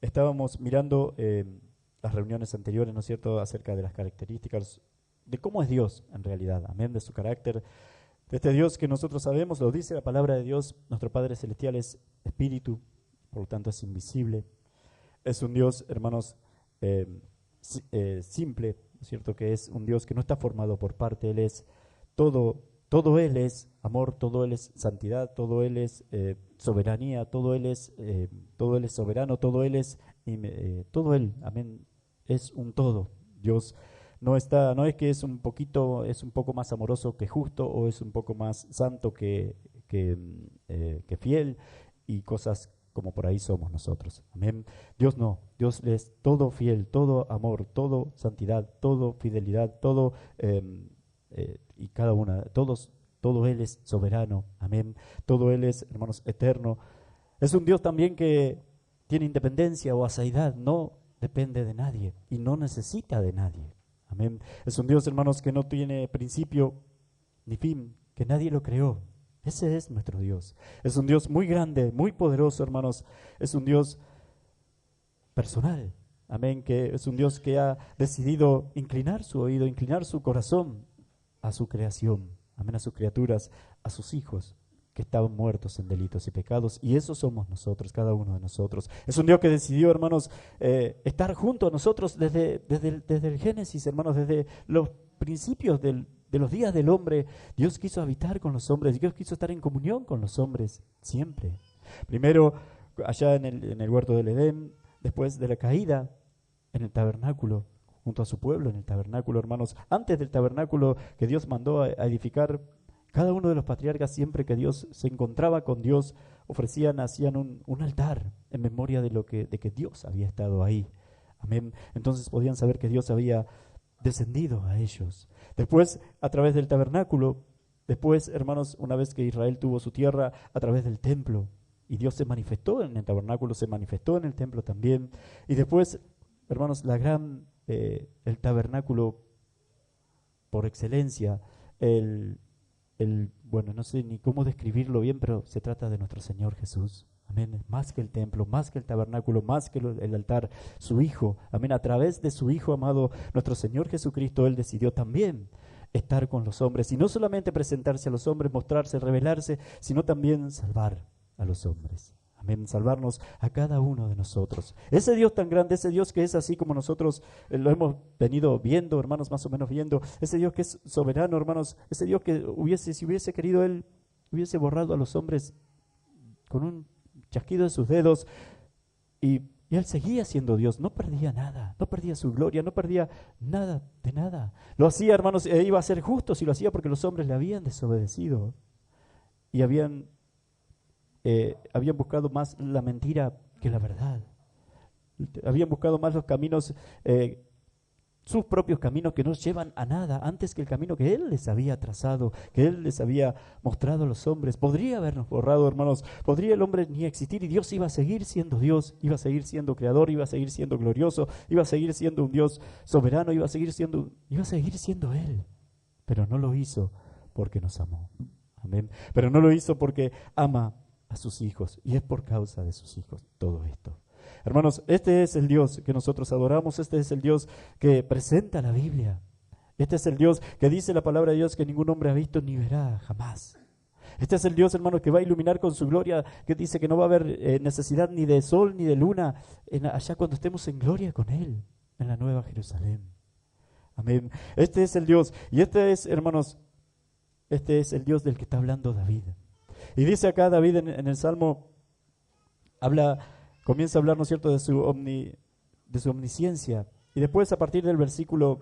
Estábamos mirando las reuniones anteriores, ¿no es cierto?, acerca de las características de cómo es Dios en realidad, amén, de su carácter, de este Dios que nosotros sabemos, lo dice la palabra de Dios, nuestro Padre Celestial es espíritu, por lo tanto es invisible, es un Dios, hermanos, eh, simple, ¿no es cierto?, que es un Dios que no está formado por parte, Él es todo Él es amor, todo Él es santidad, todo Él es soberanía, todo Él es soberano, todo Él es, todo Él, amén, es un todo. Dios no es que es un poco más amoroso que justo, o es un poco más santo que fiel, y cosas como por ahí somos nosotros. Amén. Dios no, Dios es todo fiel, todo amor, todo santidad, todo fidelidad, todo y cada una, todo Él es soberano, amén. Todo Él es, hermanos, eterno. Es un Dios también que tiene independencia o aseidad, no depende de nadie y no necesita de nadie, amén. Es un Dios, hermanos, que no tiene principio ni fin, que nadie lo creó. Ese es nuestro Dios. Es un Dios muy grande, muy poderoso, hermanos. Es un Dios personal, amén, que es un Dios que ha decidido inclinar su oído, inclinar su corazón a su creación, amén, a sus criaturas, a sus hijos que estaban muertos en delitos y pecados, y eso somos nosotros, cada uno de nosotros. Es un Dios que decidió, hermanos, estar junto a nosotros desde el Génesis, hermanos, desde los principios de los días del hombre. Dios quiso habitar con los hombres, Dios quiso estar en comunión con los hombres, siempre. Primero, allá en el huerto del Edén, después de la caída, en el tabernáculo, junto a su pueblo, en el tabernáculo, hermanos. Antes del tabernáculo que Dios mandó a edificar, cada uno de los patriarcas, siempre que Dios se encontraba con Dios, hacían un altar en memoria de que Dios había estado ahí. Amén. Entonces podían saber que Dios había descendido a ellos. Después, a través del tabernáculo, después, hermanos, una vez que Israel tuvo su tierra, a través del templo, y Dios se manifestó en el tabernáculo, se manifestó en el templo también. Y después, hermanos, el tabernáculo por excelencia, bueno, no sé ni cómo describirlo bien, pero se trata de nuestro Señor Jesús. Amén. Más que el templo, más que el tabernáculo, más que el altar, su Hijo. Amén. A través de su Hijo amado, nuestro Señor Jesucristo, Él decidió también estar con los hombres. Y no solamente presentarse a los hombres, mostrarse, revelarse, sino también salvar a los hombres. Amén. Salvarnos a cada uno de nosotros. Ese Dios tan grande, ese Dios que es así como nosotros lo hemos venido viendo, hermanos, más o menos viendo. Ese Dios que es soberano, hermanos. Ese Dios que si hubiese querido Él, hubiese borrado a los hombres con un chasquido de sus dedos. Y Él seguía siendo Dios. No perdía nada. No perdía su gloria. No perdía nada de nada. Lo hacía, hermanos, iba a ser justo si lo hacía porque los hombres le habían desobedecido. Y habían buscado más la mentira que la verdad. Habían buscado más los caminos, sus propios caminos que no llevan a nada, antes que el camino que Él les había trazado, que Él les había mostrado a los hombres. Podría habernos borrado, hermanos, podría el hombre ni existir y Dios iba a seguir siendo Dios, iba a seguir siendo creador, iba a seguir siendo glorioso, iba a seguir siendo un Dios soberano, iba a seguir siendo Él. Pero no lo hizo porque nos amó. Amén. Pero no lo hizo porque ama a sus hijos, y es por causa de sus hijos todo esto. Hermanos, este es el Dios que nosotros adoramos, este es el Dios que presenta la Biblia, este es el Dios que dice la palabra de Dios que ningún hombre ha visto ni verá jamás. Este es el Dios, hermanos, que va a iluminar con su gloria, que dice que no va a haber necesidad ni de sol ni de luna allá cuando estemos en gloria con Él, en la nueva Jerusalén. Amén. Este es el Dios, y hermanos, este es el Dios del que está hablando David. Y dice acá David en el Salmo, comienza a hablar, ¿no es cierto?, de su omnisciencia. Y después, a partir del versículo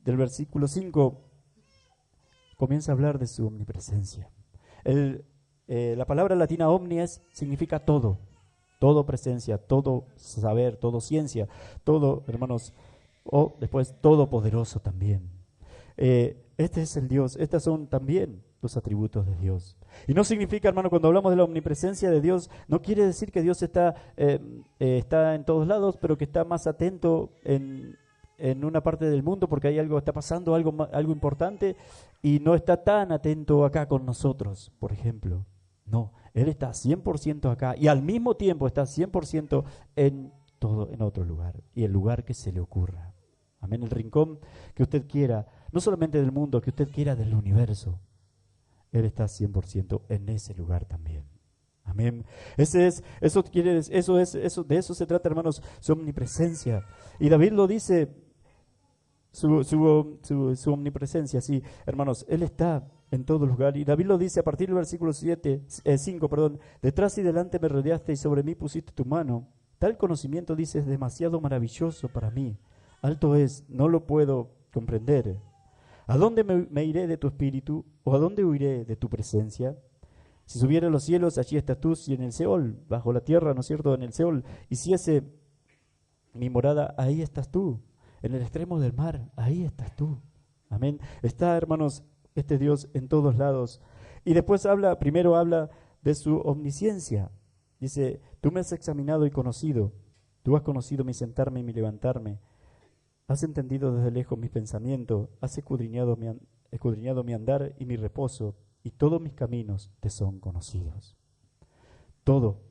5, comienza a hablar de su omnipresencia. La palabra latina omnies significa todo presencia, todo saber, todo ciencia, todo, hermanos, o después todopoderoso también. Este es el Dios, estos son también los atributos de Dios. Y no significa, hermano, cuando hablamos de la omnipresencia de Dios, no quiere decir que Dios está en todos lados, pero que está más atento en una parte del mundo porque hay está pasando algo importante y no está tan atento acá con nosotros, por ejemplo. No, Él está 100% acá y al mismo tiempo está 100% en todo, en otro lugar y el lugar que se le ocurra. Amén. El rincón que usted quiera, no solamente del mundo, que usted quiera del universo. Él está 100% en ese lugar también. Amén. De eso se trata, hermanos, su omnipresencia. Y David lo dice, su omnipresencia, sí, hermanos, Él está en todo lugar. Y David lo dice a partir del versículo 5, detrás y delante me rodeaste y sobre mí pusiste tu mano. Tal conocimiento, dice, es demasiado maravilloso para mí. Alto es, no lo puedo comprender. ¿A dónde me iré de tu espíritu? ¿O a dónde huiré de tu presencia? Si subiera a los cielos, allí estás tú, y en el Seol, bajo la tierra, ¿no es cierto?, en el Seol, hiciese mi morada, ahí estás tú. En el extremo del mar, ahí estás tú. Amén. Está, hermanos, este Dios en todos lados. Y después primero habla de su omnisciencia. Dice, tú me has examinado y conocido. Tú has conocido mi sentarme y mi levantarme. Has entendido desde lejos mis pensamientos. Has escudriñado mi andar y mi reposo. Y todos mis caminos te son conocidos. Todo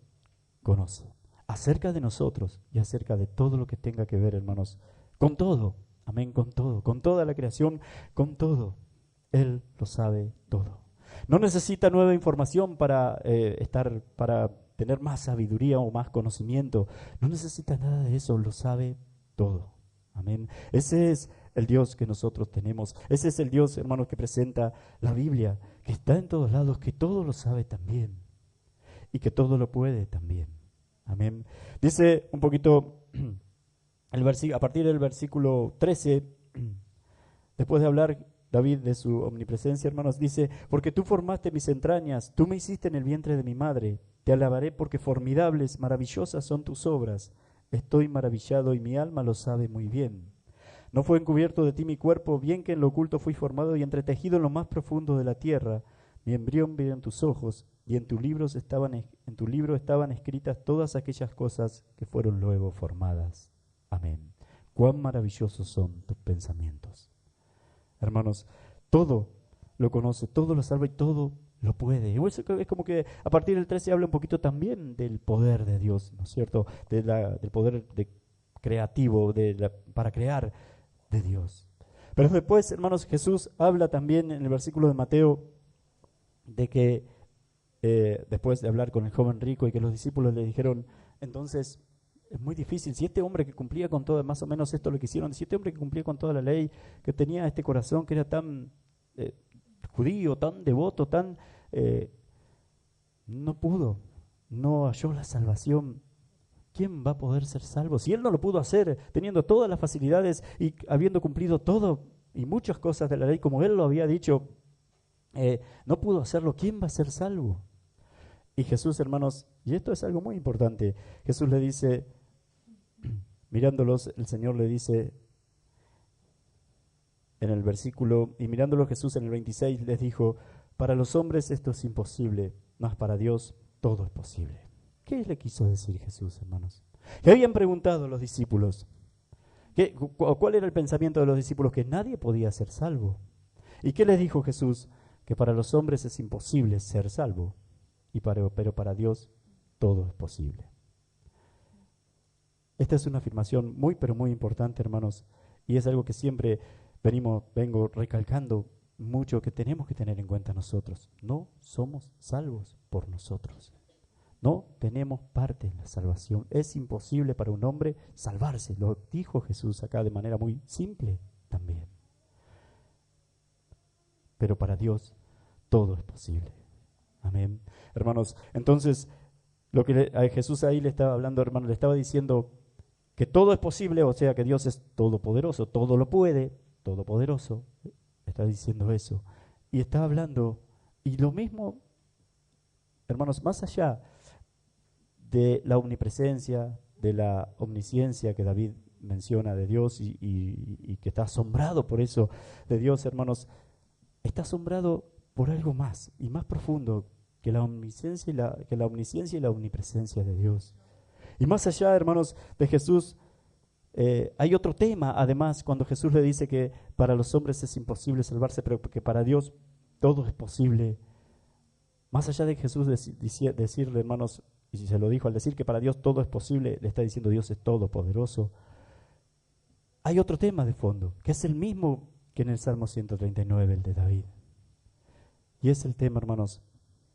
conoce. Acerca de nosotros y acerca de todo lo que tenga que ver, hermanos, con todo. Amén, con todo. Con toda la creación, con todo. Él lo sabe todo. No necesita nueva información para tener más sabiduría o más conocimiento. No necesita nada de eso, lo sabe todo. Amén. Ese es el Dios que nosotros tenemos. Ese es el Dios, hermanos, que presenta la Biblia, que está en todos lados, que todo lo sabe también y que todo lo puede también. Amén. Dice un poquito a partir del versículo 13, después de hablar David de su omnipresencia, hermanos, dice, porque tú formaste mis entrañas, tú me hiciste en el vientre de mi madre, te alabaré porque formidables, maravillosas son tus obras. Estoy maravillado y mi alma lo sabe muy bien. No fue encubierto de ti mi cuerpo, bien que en lo oculto fui formado y entretejido en lo más profundo de la tierra. Mi embrión vi en tus ojos, y en tu libro estaban escritas todas aquellas cosas que fueron luego formadas. Amén. Cuán maravillosos son tus pensamientos. Hermanos, todo lo conoce, todo lo salva y todo lo puede. Es como que a partir del 13 habla un poquito también del poder de Dios, ¿no es cierto? Del poder creativo para crear de Dios. Pero después, hermanos, Jesús habla también en el versículo de Mateo de que después de hablar con el joven rico y que los discípulos le dijeron, entonces es muy difícil, si este hombre que cumplía con todo, más o menos esto lo que hicieron, si este hombre que cumplía con toda la ley, que tenía este corazón que era tan judío, tan devoto, no pudo, no halló la salvación, ¿quién va a poder ser salvo? Si él no lo pudo hacer, teniendo todas las facilidades y habiendo cumplido todo y muchas cosas de la ley, como él lo había dicho, no pudo hacerlo, ¿quién va a ser salvo? Y Jesús, hermanos, y esto es algo muy importante, Jesús le dice, mirándolos, el Señor le dice en el versículo, y mirándolo Jesús en el 26 les dijo, para los hombres esto es imposible, mas para Dios todo es posible. ¿Qué le quiso decir Jesús, hermanos? Que habían preguntado los discípulos, ¿cuál era el pensamiento de los discípulos? Que nadie podía ser salvo. ¿Y qué les dijo Jesús? Que para los hombres es imposible ser salvo, pero para Dios todo es posible. Esta es una afirmación muy, pero muy importante, hermanos, y es algo que siempre vengo recalcando mucho, que tenemos que tener en cuenta nosotros. No somos salvos por nosotros. No tenemos parte en la salvación. Es imposible para un hombre salvarse. Lo dijo Jesús acá de manera muy simple también. Pero para Dios todo es posible. Amén. Hermanos, entonces lo que a Jesús ahí le estaba hablando, hermano, le estaba diciendo que todo es posible, o sea que Dios es todopoderoso, todo lo puede, todopoderoso. Está diciendo eso. Y está hablando, y lo mismo, hermanos, más allá de la omnipresencia, de la omnisciencia que David menciona de Dios y que está asombrado por eso de Dios, hermanos, está asombrado por algo más y más profundo que la omnisciencia y la omnipresencia de Dios. Y más allá, hermanos, de Jesús, hay otro tema, además, cuando Jesús le dice que para los hombres es imposible salvarse, pero que para Dios todo es posible. Más allá de Jesús decirle, hermanos, y si se lo dijo al decir que para Dios todo es posible, le está diciendo Dios es todopoderoso. Hay otro tema de fondo, que es el mismo que en el Salmo 139, el de David. Y es el tema, hermanos,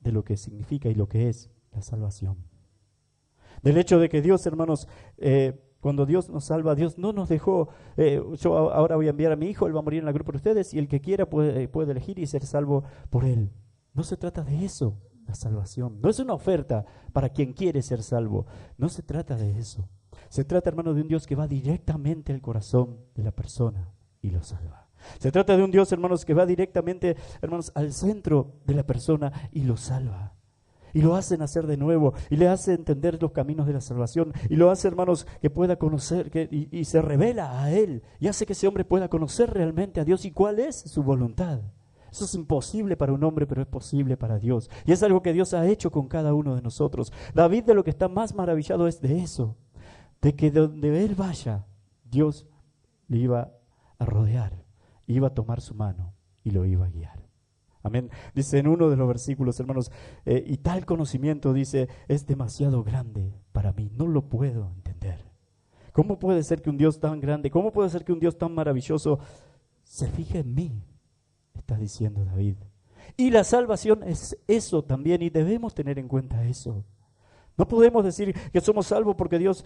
de lo que significa y lo que es la salvación. Del hecho de que Dios, hermanos, cuando Dios nos salva, Dios no nos dejó, yo ahora voy a enviar a mi hijo, él va a morir en la cruz por ustedes, y el que quiera puede elegir y ser salvo por él. No se trata de eso, la salvación. No es una oferta para quien quiere ser salvo. No se trata de eso. Se trata, hermanos, de un Dios que va directamente al corazón de la persona y lo salva. Se trata de un Dios, hermanos, que va directamente, hermanos, al centro de la persona y lo salva. Y lo hace nacer de nuevo, y le hace entender los caminos de la salvación, y lo hace, hermanos, que pueda conocer, y se revela a Él, y hace que ese hombre pueda conocer realmente a Dios y cuál es su voluntad. Eso es imposible para un hombre, pero es posible para Dios. Y es algo que Dios ha hecho con cada uno de nosotros. David de lo que está más maravillado es de eso, de que donde él vaya, Dios le iba a rodear, iba a tomar su mano y lo iba a guiar. Amén. Dice en uno de los versículos, hermanos, y tal conocimiento, dice, es demasiado grande para mí, no lo puedo entender. ¿Cómo puede ser que un Dios tan grande, cómo puede ser que un Dios tan maravilloso se fije en mí? Está diciendo David. Y la salvación es eso también, y debemos tener en cuenta eso. No podemos decir que somos salvos porque Dios,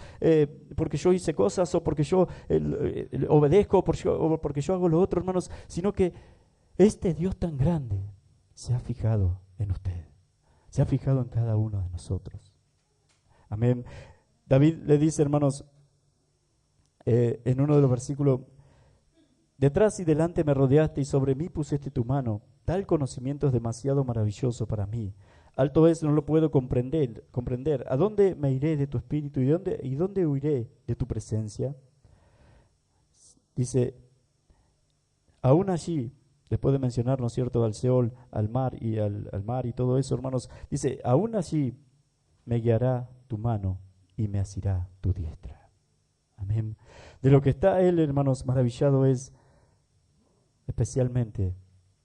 porque yo hice cosas, o porque yo obedezco, o porque yo hago lo otro, hermanos, sino que este Dios tan grande se ha fijado en usted, se ha fijado en cada uno de nosotros. Amén. David le dice, hermanos, en uno de los versículos, detrás y delante me rodeaste y sobre mí pusiste tu mano. Tal conocimiento es demasiado maravilloso para mí. Alto es, no lo puedo comprender. ¿A dónde me iré de tu espíritu y dónde huiré de tu presencia? Dice, aún allí, después de mencionar, ¿no es cierto?, al Seol, al mar y todo eso, hermanos, dice, aún allí me guiará tu mano y me asirá tu diestra. Amén. De lo que está él, hermanos, maravillado es especialmente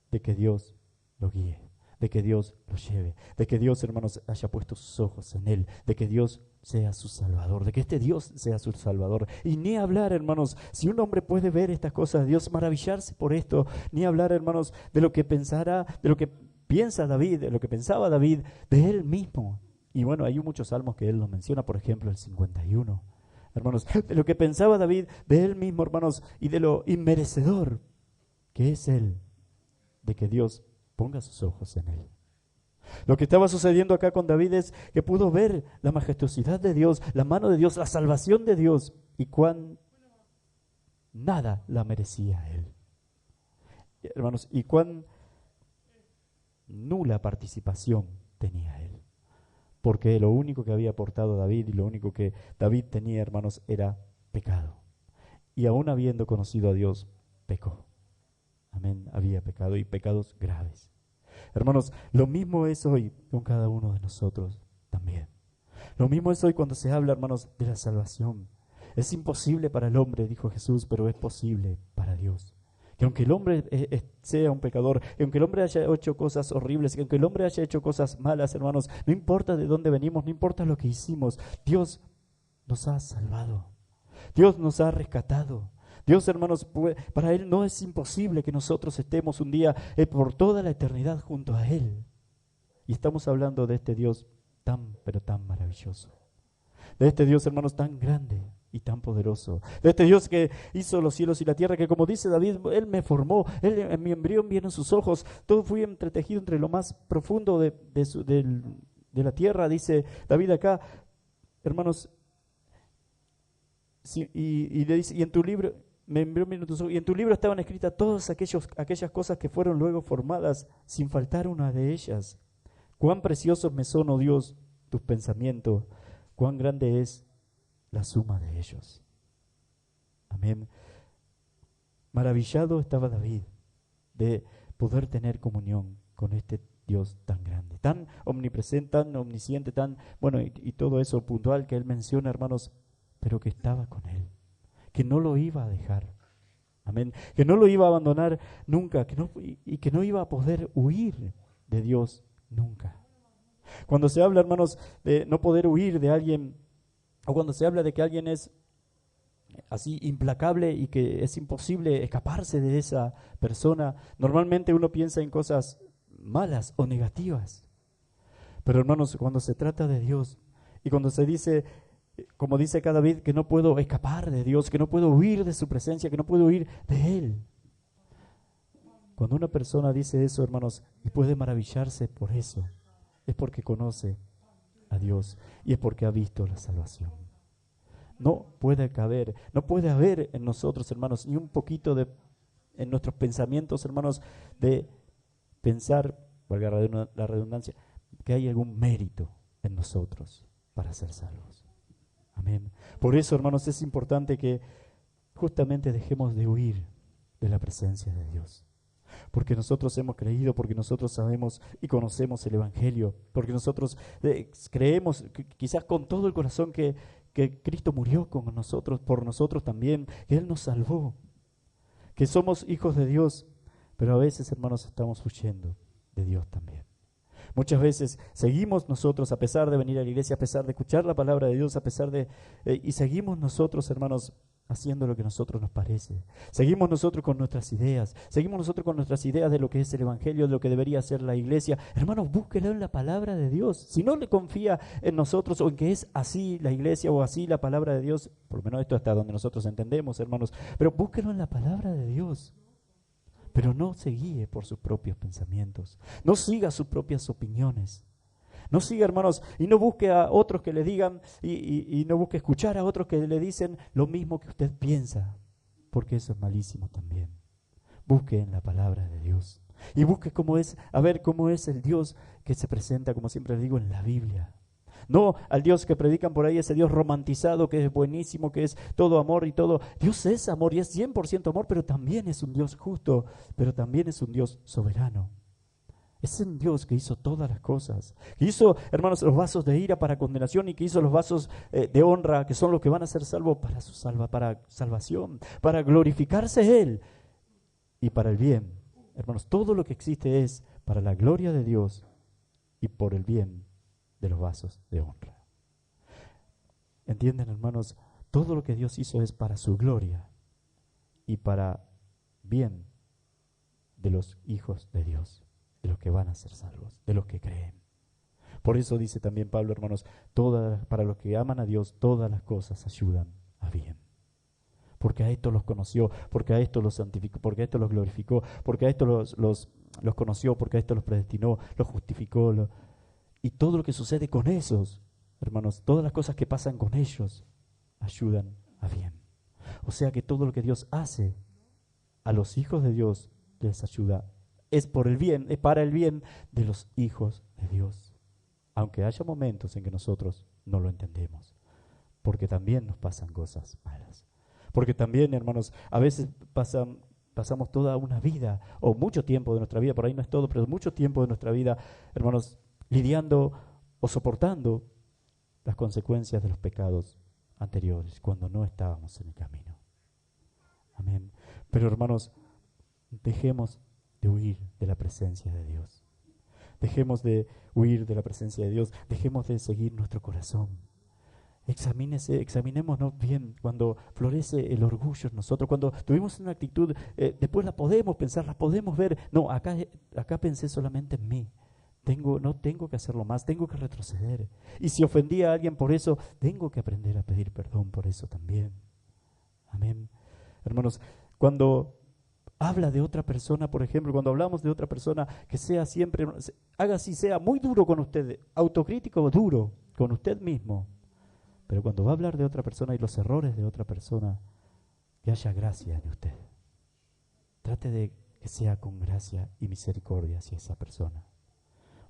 de que Dios lo guíe, de que Dios lo lleve, de que Dios, hermanos, haya puesto sus ojos en él, de que Dios sea su Salvador, de que este Dios sea su Salvador. Y ni hablar, hermanos, si un hombre puede ver estas cosas de Dios, maravillarse por esto, ni hablar, hermanos, de lo que pensara, de lo que piensa David, de lo que pensaba David de él mismo. Y bueno, hay muchos salmos que él nos menciona, por ejemplo, el 51. Hermanos, de lo que pensaba David de él mismo, hermanos, y de lo inmerecedor que es él, de que Dios ponga sus ojos en él. Lo que estaba sucediendo acá con David es que pudo ver la majestuosidad de Dios, la mano de Dios, la salvación de Dios, y cuán nada la merecía él. Hermanos, y cuán nula participación tenía él. Porque lo único que había aportado David y lo único que David tenía, hermanos, era pecado. Y aún habiendo conocido a Dios, pecó. Amén, había pecado y pecados graves. Hermanos, lo mismo es hoy con cada uno de nosotros también. Lo mismo es hoy cuando se habla, hermanos, de la salvación. Es imposible para el hombre, dijo Jesús, pero es posible para Dios. Que aunque el hombre sea un pecador, que aunque el hombre haya hecho cosas horribles, que aunque el hombre haya hecho cosas malas, hermanos, no importa de dónde venimos, no importa lo que hicimos, Dios nos ha salvado. Dios nos ha rescatado. Dios, hermanos, para Él no es imposible que nosotros estemos un día por toda la eternidad junto a Él. Y estamos hablando de este Dios tan, pero tan maravilloso. De este Dios, hermanos, tan grande y tan poderoso. De este Dios que hizo los cielos y la tierra, que como dice David, Él me formó, Él en mi embrión vieron sus ojos, todo fui entretejido entre lo más profundo de la tierra, dice David acá, hermanos, y le dice, y en tu libro... Me envió minutos y en tu libro estaban escritas todas aquellas cosas que fueron luego formadas, sin faltar una de ellas. Cuán preciosos me son, oh Dios, tus pensamientos, cuán grande es la suma de ellos. Amén. Maravillado estaba David de poder tener comunión con este Dios tan grande, tan omnipresente, tan omnisciente, tan, bueno, y todo eso puntual que él menciona, hermanos, pero que estaba con él, que no lo iba a dejar, amén, que no lo iba a abandonar nunca, y que no iba a poder huir de Dios nunca. Cuando se habla, hermanos, de no poder huir de alguien, o cuando se habla de que alguien es así implacable y que es imposible escaparse de esa persona, normalmente uno piensa en cosas malas o negativas. Pero hermanos, cuando se trata de Dios y cuando se dice, como dice acá David, que no puedo escapar de Dios, que no puedo huir de su presencia, que no puedo huir de Él. Cuando una persona dice eso, hermanos, y puede maravillarse por eso, es porque conoce a Dios y es porque ha visto la salvación. No puede haber en nosotros, hermanos, ni un poquito en nuestros pensamientos, hermanos, de pensar, valga la redundancia, que hay algún mérito en nosotros para ser salvos. Amén. Por eso, hermanos, es importante que justamente dejemos de huir de la presencia de Dios. Porque nosotros hemos creído, porque nosotros sabemos y conocemos el Evangelio, porque nosotros creemos, quizás con todo el corazón, que Cristo murió con nosotros, por nosotros también, que Él nos salvó, que somos hijos de Dios, pero a veces, hermanos, estamos huyendo de Dios también. Muchas veces seguimos nosotros, a pesar de venir a la iglesia, a pesar de escuchar la palabra de Dios, a pesar de... y seguimos nosotros, hermanos, haciendo lo que a nosotros nos parece. Seguimos nosotros con nuestras ideas. Seguimos nosotros con nuestras ideas de lo que es el Evangelio, de lo que debería ser la iglesia. Hermanos, búsquelo en la palabra de Dios. Si no le confía en nosotros o en que es así la iglesia o así la palabra de Dios, por lo menos esto hasta donde nosotros entendemos, hermanos, pero búsquelo en la palabra de Dios. Pero no se guíe por sus propios pensamientos. No siga sus propias opiniones. No siga, hermanos, y no busque a otros que le digan y no busque escuchar a otros que le dicen lo mismo que usted piensa, porque eso es malísimo también. Busque en la palabra de Dios y busque cómo es, a ver cómo es el Dios que se presenta, como siempre digo, en la Biblia. No al Dios que predican por ahí, ese Dios romantizado que es buenísimo, que es todo amor y todo. Dios es amor y es 100% amor, pero también es un Dios justo, pero también es un Dios soberano. Es un Dios que hizo todas las cosas, que hizo, hermanos, los vasos de ira para condenación y que hizo los vasos de honra, que son los que van a ser salvos para para salvación, para glorificarse Él y para el bien. Hermanos, todo lo que existe es para la gloria de Dios y por el bien de los vasos de honra. ¿Entienden, hermanos? Todo lo que Dios hizo es para su gloria y para bien de los hijos de Dios, de los que van a ser salvos, de los que creen. Por eso dice también Pablo, hermanos, para los que aman a Dios, todas las cosas ayudan a bien. Porque a esto los conoció, porque a esto los santificó, porque a esto los glorificó, porque a esto los conoció, porque a esto los predestinó, los justificó. Y todo lo que sucede con esos, hermanos, todas las cosas que pasan con ellos, ayudan a bien. O sea que todo lo que Dios hace a los hijos de Dios les ayuda. Es por el bien, es para el bien de los hijos de Dios. Aunque haya momentos en que nosotros no lo entendemos. Porque también nos pasan cosas malas. Porque también, hermanos, a veces pasamos toda una vida, o mucho tiempo de nuestra vida, por ahí no es todo, pero mucho tiempo de nuestra vida, hermanos, lidiando o soportando las consecuencias de los pecados anteriores, cuando no estábamos en el camino. Amén. Pero, hermanos, dejemos de huir de la presencia de Dios. Dejemos de huir de la presencia de Dios. Dejemos de seguir nuestro corazón. Examinémonos bien cuando florece el orgullo en nosotros, cuando tuvimos una actitud, después la podemos pensar, la podemos ver. No, acá pensé solamente en mí. No tengo que hacerlo más, tengo que retroceder. Y si ofendí a alguien por eso, tengo que aprender a pedir perdón por eso también. Amén. Hermanos, cuando habla de otra persona, por ejemplo, cuando hablamos de otra persona, que sea siempre, haga así, sea muy duro con usted, autocrítico, duro con usted mismo. Pero cuando va a hablar de otra persona y los errores de otra persona, que haya gracia en usted. Trate de que sea con gracia y misericordia hacia esa persona.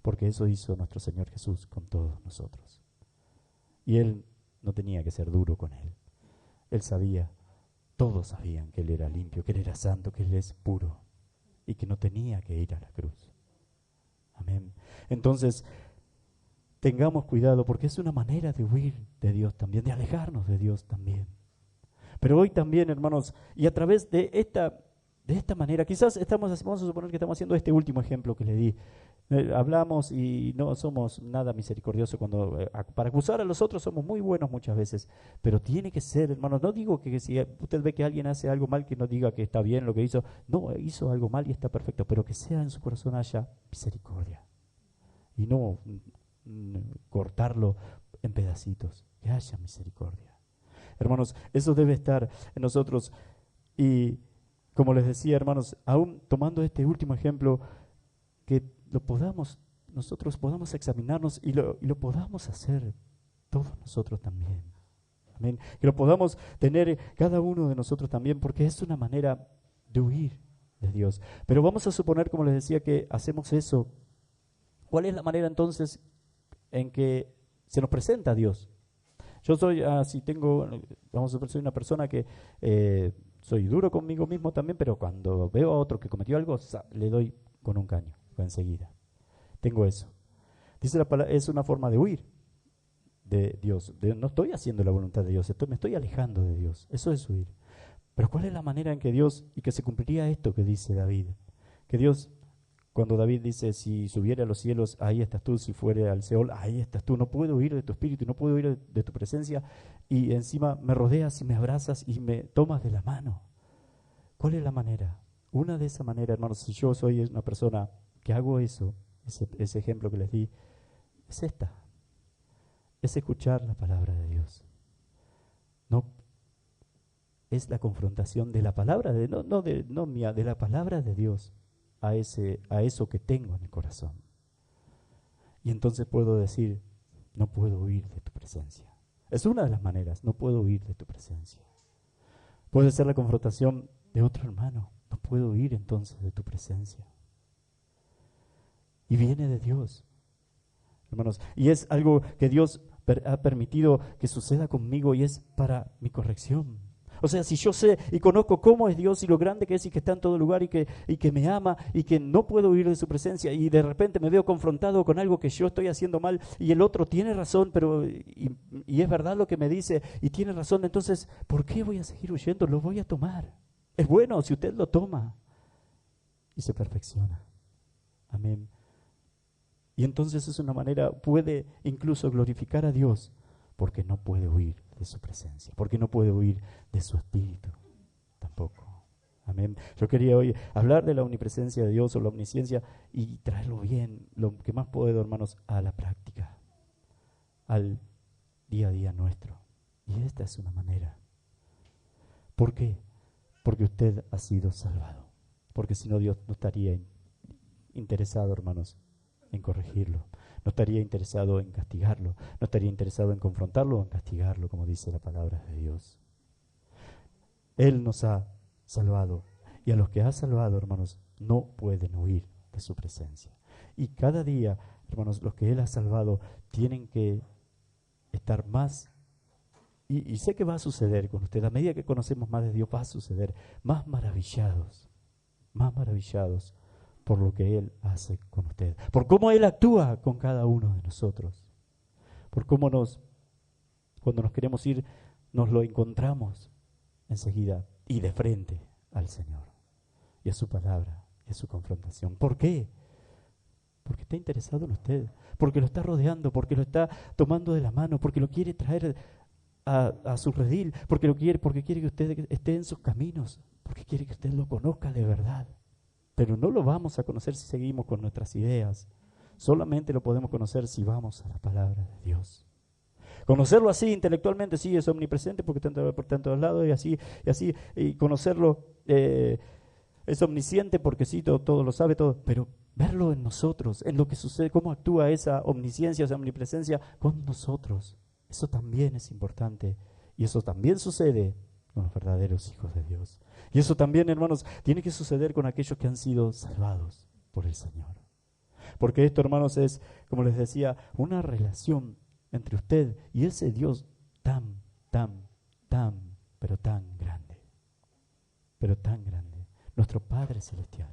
Porque eso hizo nuestro Señor Jesús con todos nosotros. Y Él no tenía que ser duro con Él. Él sabía, todos sabían que Él era limpio, que Él era santo, que Él es puro y que no tenía que ir a la cruz. Amén. Entonces, tengamos cuidado porque es una manera de huir de Dios también, de alejarnos de Dios también. Pero hoy también, hermanos, y a través de esta manera, quizás vamos a suponer que estamos haciendo este último ejemplo que le di, Hablamos y no somos nada misericordiosos cuando para acusar a los otros somos muy buenos muchas veces, pero tiene que ser, hermanos, no digo que si usted ve que alguien hace algo mal, que no diga que está bien lo que hizo, no, hizo algo mal y está perfecto, pero que sea en su corazón haya misericordia y no cortarlo en pedacitos, que haya misericordia. Hermanos, eso debe estar en nosotros y como les decía, hermanos, aún tomando este último ejemplo, que nosotros podamos examinarnos y lo podamos hacer todos nosotros también. Amén. Que lo podamos tener cada uno de nosotros también, porque es una manera de huir de Dios. Pero vamos a suponer, como les decía, que hacemos eso. ¿Cuál es la manera entonces en que se nos presenta a Dios? Yo soy, vamos a suponer, soy una persona que soy duro conmigo mismo también, pero cuando veo a otro que cometió algo, le doy con un caño, enseguida. Tengo eso. Dice la palabra, es una forma de huir de Dios. No estoy haciendo la voluntad de Dios, me estoy alejando de Dios. Eso es huir. Pero ¿cuál es la manera en que Dios, y que se cumpliría esto que dice David? Que Dios, cuando David dice, si subiere a los cielos, ahí estás tú, si fuere al Seol, ahí estás tú. No puedo huir de tu espíritu, no puedo huir de tu presencia, y encima me rodeas y me abrazas y me tomas de la mano. ¿Cuál es la manera? Una de esas maneras, hermanos, si yo soy una persona que hago eso, ese ejemplo que les di, es esta. Es escuchar la palabra de Dios. No es la confrontación de la palabra, no mía, de la palabra de Dios a eso que tengo en el corazón. Y entonces puedo decir, no puedo huir de tu presencia. Es una de las maneras, no puedo huir de tu presencia. Puede ser la confrontación de otro hermano, no puedo huir entonces de tu presencia. Y viene de Dios, hermanos, y es algo que Dios ha permitido que suceda conmigo y es para mi corrección. O sea, si yo sé y conozco cómo es Dios y lo grande que es y que está en todo lugar y que me ama y que no puedo huir de su presencia y de repente me veo confrontado con algo que yo estoy haciendo mal y el otro tiene razón, pero y es verdad lo que me dice y tiene razón, entonces, ¿por qué voy a seguir huyendo? Lo voy a tomar. Es bueno si usted lo toma y se perfecciona. Amén. Y entonces es una manera, puede incluso glorificar a Dios porque no puede huir de su presencia, porque no puede huir de su espíritu tampoco. Amén. Yo quería hoy hablar de la omnipresencia de Dios o la omnisciencia y traerlo bien, lo que más puedo, hermanos, a la práctica, al día a día nuestro. Y esta es una manera. ¿Por qué? Porque usted ha sido salvado. Porque si no, Dios no estaría interesado, hermanos, en corregirlo. No estaría interesado en castigarlo. No estaría interesado en confrontarlo o en castigarlo, como dice la palabra de Dios. Él nos ha salvado. Y a los que ha salvado, hermanos, no pueden huir de su presencia. Y cada día, hermanos, los que Él ha salvado tienen que estar más, y sé que va a suceder con usted, a medida que conocemos más de Dios, va a suceder, más maravillados por lo que Él hace con usted, por cómo Él actúa con cada uno de nosotros, por cómo cuando nos queremos ir, nos lo encontramos enseguida y de frente al Señor y a su palabra y a su confrontación. ¿Por qué? Porque está interesado en usted, porque lo está rodeando, porque lo está tomando de la mano, porque lo quiere traer a su redil, porque quiere que usted esté en sus caminos, porque quiere que usted lo conozca de verdad. Pero no lo vamos a conocer si seguimos con nuestras ideas. Solamente lo podemos conocer si vamos a la palabra de Dios. Conocerlo así intelectualmente, sí, es omnipresente porque está por tantos lados y conocerlo es omnisciente porque sí, todo lo sabe, todo, pero verlo en nosotros, en lo que sucede, cómo actúa esa omnisciencia, esa omnipresencia con nosotros. Eso también es importante y eso también sucede con los verdaderos hijos de Dios. Y eso también, hermanos, tiene que suceder con aquellos que han sido salvados por el Señor. Porque esto, hermanos, es, como les decía, una relación entre usted y ese Dios pero tan grande. Pero tan grande. Nuestro Padre Celestial.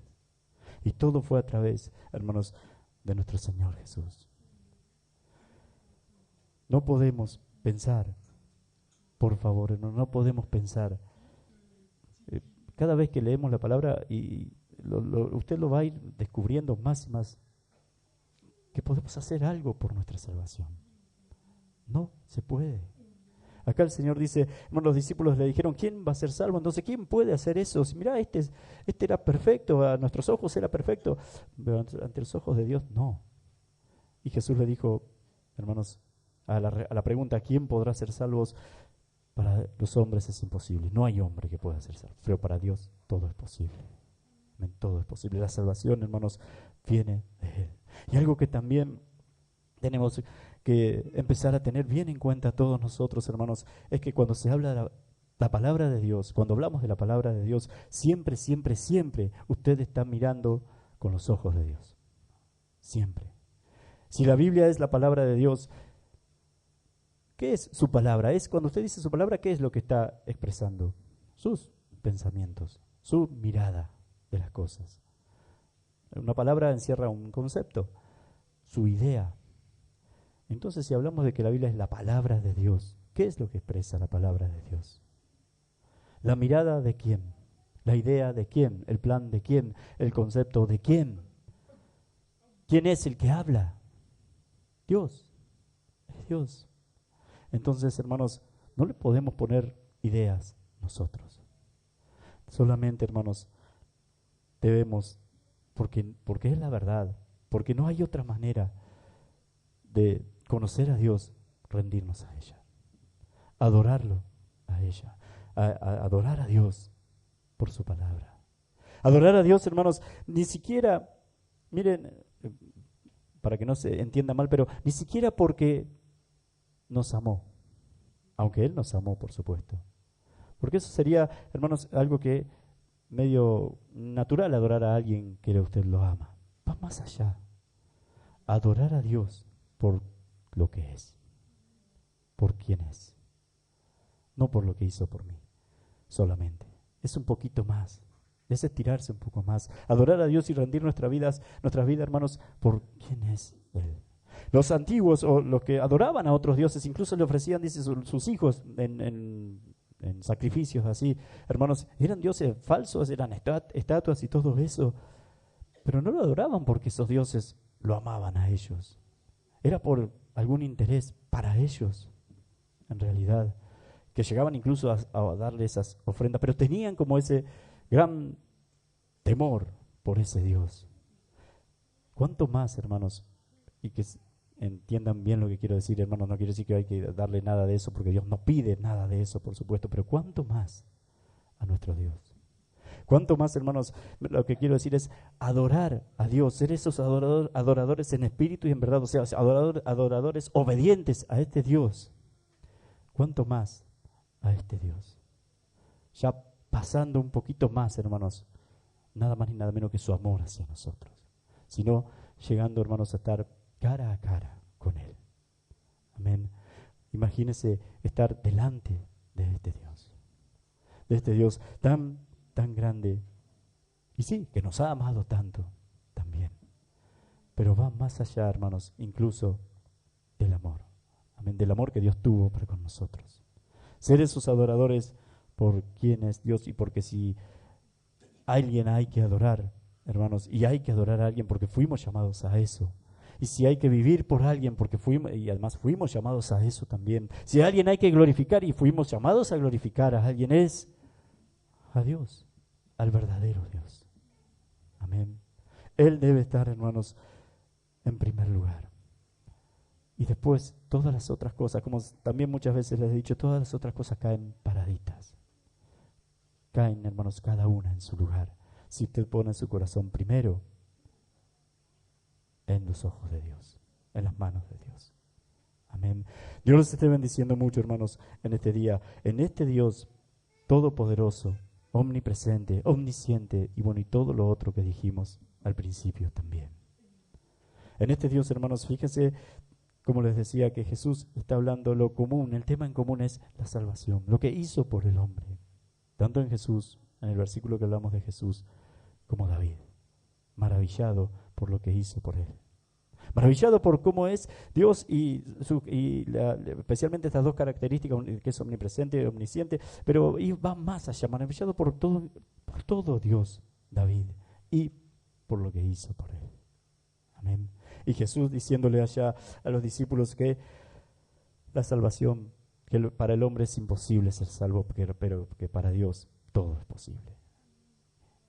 Y todo fue a través, hermanos, de nuestro Señor Jesús. No podemos pensar, por favor, no podemos pensar. Cada vez que leemos la palabra, y usted lo va a ir descubriendo más y más, que podemos hacer algo por nuestra salvación. No se puede. Acá el Señor dice, bueno, los discípulos le dijeron, ¿quién va a ser salvo? Entonces, ¿quién puede hacer eso? Si mirá, este era perfecto, a nuestros ojos era perfecto, pero ante los ojos de Dios, no. Y Jesús le dijo, hermanos, a la pregunta, ¿quién podrá ser salvos? Para los hombres es imposible. No hay hombre que pueda ser salvo, pero para Dios todo es posible. Amén, todo es posible. La salvación, hermanos, viene de Él. Y algo que también tenemos que empezar a tener bien en cuenta todos nosotros, hermanos, es que cuando se habla de la palabra de Dios, cuando hablamos de la palabra de Dios, siempre, siempre, siempre usted está mirando con los ojos de Dios. Siempre. Si la Biblia es la palabra de Dios, ¿qué es su palabra? Cuando usted dice su palabra, ¿qué es lo que está expresando? Sus pensamientos, su mirada de las cosas. Una palabra encierra un concepto, su idea. Entonces, si hablamos de que la Biblia es la palabra de Dios, ¿qué es lo que expresa la palabra de Dios? ¿La mirada de quién? ¿La idea de quién? ¿El plan de quién? ¿El concepto de quién? ¿Quién es el que habla? Dios. Es Dios. Entonces, hermanos, no le podemos poner ideas nosotros. Solamente, hermanos, debemos, porque es la verdad, porque no hay otra manera de conocer a Dios, rendirnos a ella, adorarlo a ella, adorar a Dios por su palabra. Adorar a Dios, hermanos, ni siquiera, miren, para que no se entienda mal, pero ni siquiera porque nos amó, aunque Él nos amó, por supuesto. Porque eso sería, hermanos, algo que medio natural, adorar a alguien que usted lo ama. Va más allá. Adorar a Dios por lo que es, por quién es, no por lo que hizo por mí solamente. Es un poquito más, es estirarse un poco más. Adorar a Dios y rendir nuestras vidas, hermanos, por quién es Él. Los antiguos o los que adoraban a otros dioses incluso le ofrecían, dice, sus hijos en sacrificios así. Hermanos, eran dioses falsos, eran estatuas y todo eso. Pero no lo adoraban porque esos dioses lo amaban a ellos. Era por algún interés para ellos, en realidad, que llegaban incluso a darle esas ofrendas, pero tenían como ese gran temor por ese Dios. ¿Cuánto más, hermanos? Y que entiendan bien lo que quiero decir, hermanos, no quiero decir que hay que darle nada de eso, porque Dios no pide nada de eso, por supuesto, pero ¿cuánto más a nuestro Dios? ¿Cuánto más, hermanos? Lo que quiero decir es adorar a Dios, ser esos adoradores en espíritu y en verdad, o sea, adoradores obedientes a este Dios. ¿Cuánto más a este Dios? Ya pasando un poquito más, hermanos, nada más ni nada menos que su amor hacia nosotros, sino llegando, hermanos, a estar cara a cara con Él. Amén. Imagínese estar delante de este Dios tan grande, y sí, que nos ha amado tanto también, pero va más allá, hermanos, incluso del amor. Amén, del amor que Dios tuvo para con nosotros. Ser esos adoradores por quien es Dios, y porque si alguien hay que adorar, hermanos, y hay que adorar a alguien porque fuimos llamados a eso. Y si hay que vivir por alguien porque y además fuimos llamados a eso también. Si a alguien hay que glorificar y fuimos llamados a glorificar a alguien, es a Dios, al verdadero Dios. Amén. Él debe estar, hermanos, en primer lugar. Y después todas las otras cosas, como también muchas veces les he dicho, todas las otras cosas caen paraditas. Caen, hermanos, cada una en su lugar. Si usted pone su corazón primero en los ojos de Dios, en las manos de Dios. Amén. Dios los esté bendiciendo mucho, hermanos, en este día. En este Dios todopoderoso, omnipresente, omnisciente y bueno, y todo lo otro que dijimos al principio también. En este Dios, hermanos, fíjense, como les decía, que Jesús está hablando lo común, el tema en común es la salvación, lo que hizo por el hombre. Tanto en Jesús, en el versículo que hablamos de Jesús, como David, maravillado por lo que hizo por él. Maravillado por cómo es Dios y especialmente estas dos características, que es omnipresente y omnisciente, pero va más allá, maravillado por todo Dios, David, y por lo que hizo por él. Amén. Y Jesús diciéndole allá a los discípulos que la salvación, que para el hombre es imposible ser salvo, pero que para Dios todo es posible.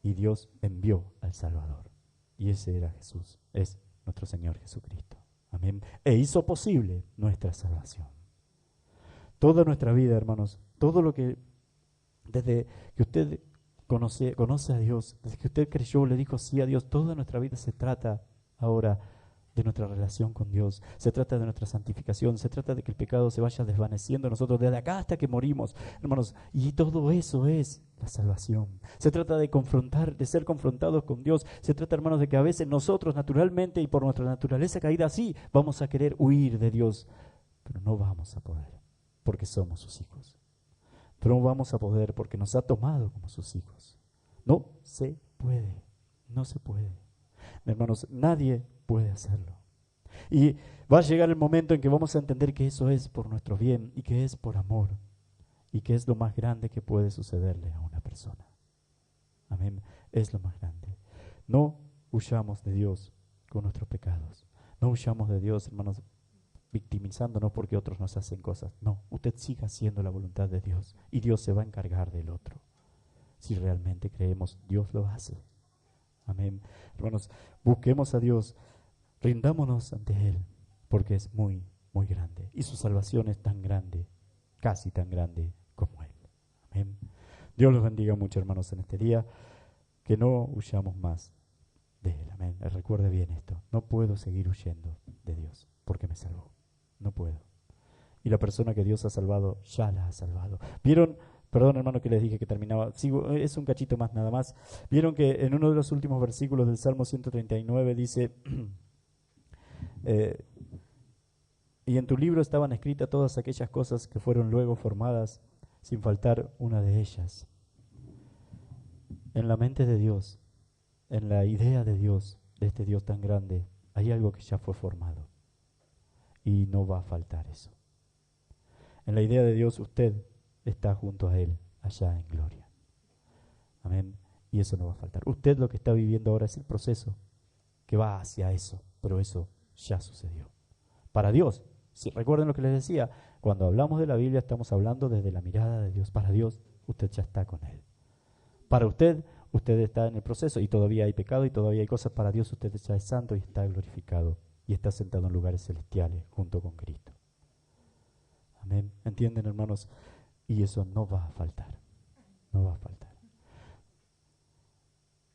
Y Dios envió al Salvador. Y ese era Jesús, es nuestro Señor Jesucristo. Amén. E hizo posible nuestra salvación. Toda nuestra vida, hermanos, todo lo que, desde que usted conoce a Dios, desde que usted creyó, le dijo sí a Dios, toda nuestra vida se trata ahora de nuestra relación con Dios, se trata de nuestra santificación, se trata de que el pecado se vaya desvaneciendo en nosotros desde acá hasta que morimos, hermanos, y todo eso es la salvación. Se trata de de ser confrontados con Dios, se trata, hermanos, de que a veces nosotros naturalmente y por nuestra naturaleza caída sí vamos a querer huir de Dios, pero no vamos a poder porque somos sus hijos. Pero no vamos a poder porque nos ha tomado como sus hijos. No se puede, no se puede. Hermanos, nadie puede hacerlo. Y va a llegar el momento en que vamos a entender que eso es por nuestro bien y que es por amor y que es lo más grande que puede sucederle a una persona. Amén. Es lo más grande. No huyamos de Dios con nuestros pecados. No huyamos de Dios, hermanos, victimizándonos porque otros nos hacen cosas. No, usted siga haciendo la voluntad de Dios y Dios se va a encargar del otro. Si realmente creemos, Dios lo hace. Amén. Hermanos, busquemos a Dios, rindámonos ante Él, porque es muy, muy grande. Y su salvación es tan grande, casi tan grande como Él. Amén. Dios los bendiga mucho, hermanos, en este día. Que no huyamos más de Él. Amén. Recuerde bien esto. No puedo seguir huyendo de Dios porque me salvó. No puedo. Y la persona que Dios ha salvado, ya la ha salvado. ¿Vieron? Perdón, hermano, que les dije que terminaba. Sigo, es un cachito más nada más. Vieron que en uno de los últimos versículos del Salmo 139 dice, y en tu libro estaban escritas todas aquellas cosas que fueron luego formadas, sin faltar una de ellas. En la mente de Dios, en la idea de Dios, de este Dios tan grande, hay algo que ya fue formado. Y no va a faltar eso. En la idea de Dios, usted está junto a Él, allá en gloria. Amén. Y eso no va a faltar. Usted lo que está viviendo ahora es el proceso que va hacia eso, pero eso ya sucedió. Para Dios, si recuerden lo que les decía, cuando hablamos de la Biblia estamos hablando desde la mirada de Dios. Para Dios, usted ya está con Él. Para usted está en el proceso y todavía hay pecado y todavía hay cosas. Para Dios, usted ya es santo y está glorificado y está sentado en lugares celestiales junto con Cristo. Amén. ¿Entienden, hermanos? Y eso no va a faltar. No va a faltar.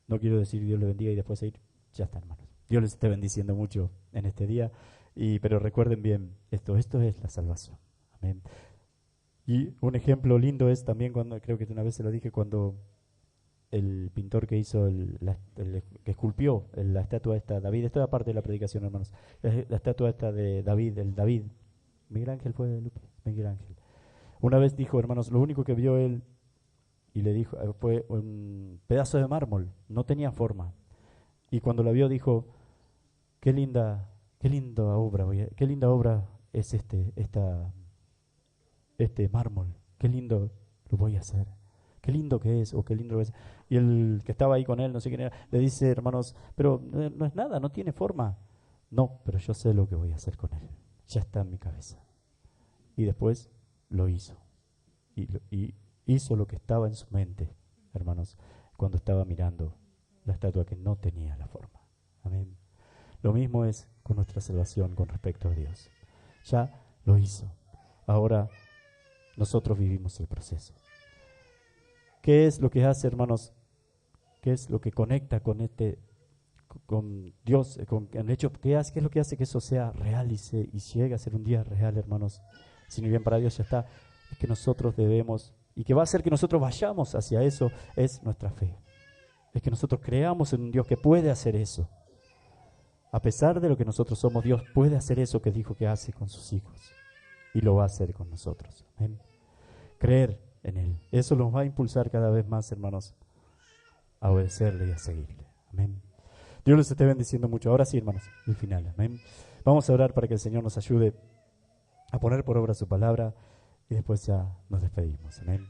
No quiero decir Dios le bendiga y después ir. Ya está, hermanos. Dios les esté bendiciendo mucho en este día. Pero recuerden bien, esto es la salvación. Amén. Y un ejemplo lindo es también cuando, creo que una vez se lo dije, cuando el pintor que hizo, que esculpió la estatua esta, David, esto es parte de la predicación, hermanos, la estatua esta de David, Miguel Ángel fue, Lupe, Miguel Ángel. Una vez dijo, hermanos, lo único que vio él, y le dijo, fue un pedazo de mármol, no tenía forma. Y cuando la vio dijo, qué linda obra es este mármol, qué lindo lo voy a hacer. Qué lindo que es, o qué lindo es. Y el que estaba ahí con él, no sé quién era, le dice, hermanos, pero no es nada, no tiene forma. No, pero yo sé lo que voy a hacer con él. Ya está en mi cabeza. Y después lo hizo. Y hizo lo que estaba en su mente, hermanos, cuando estaba mirando la estatua que no tenía la forma. Amén. Lo mismo es con nuestra salvación con respecto a Dios. Ya lo hizo. Ahora nosotros vivimos el proceso. ¿Qué es lo que hace, hermanos? ¿Qué es lo que conecta con Dios, con el hecho? ¿Qué es lo que hace que eso sea real y llegue a ser un día real, hermanos? Si no bien para Dios ya está, es que nosotros debemos, y que va a hacer que nosotros vayamos hacia eso, es nuestra fe. Es que nosotros creamos en un Dios que puede hacer eso. A pesar de lo que nosotros somos, Dios puede hacer eso que dijo que hace con sus hijos. Y lo va a hacer con nosotros. Amén. Creer en Él. Eso nos va a impulsar cada vez más, hermanos, a obedecerle y a seguirle. Amén. Dios les esté bendiciendo mucho. Ahora sí, hermanos, el final. Amén. Vamos a orar para que el Señor nos ayude a poner por obra su palabra y después ya nos despedimos. Amén.